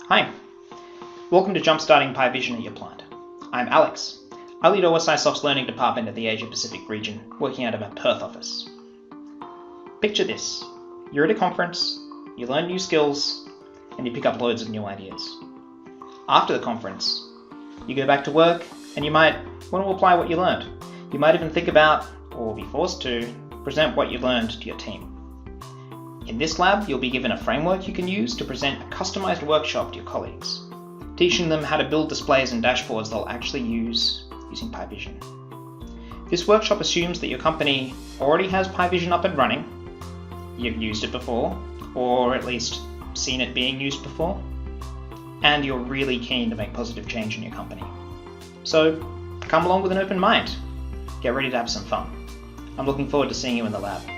Hi, welcome to Jumpstarting Pi Vision at your plant. I'm Alex. I lead OSIsoft's learning department at the Asia Pacific region, working out of our Perth office. Picture this, you're at a conference, you learn new skills, and you pick up loads of new ideas. After the conference, you go back to work and you might want to apply what you learned. You might even think about, or be forced to, present what you learned to your team. In this lab, you'll be given a framework you can use to present a customized workshop to your colleagues, teaching them how to build displays and dashboards they'll actually use using Pi Vision. This workshop assumes that your company already has Pi Vision up and running, you've used it before, or at least seen it being used before, and you're really keen to make positive change in your company. So come along with an open mind. Get ready to have some fun. I'm looking forward to seeing you in the lab.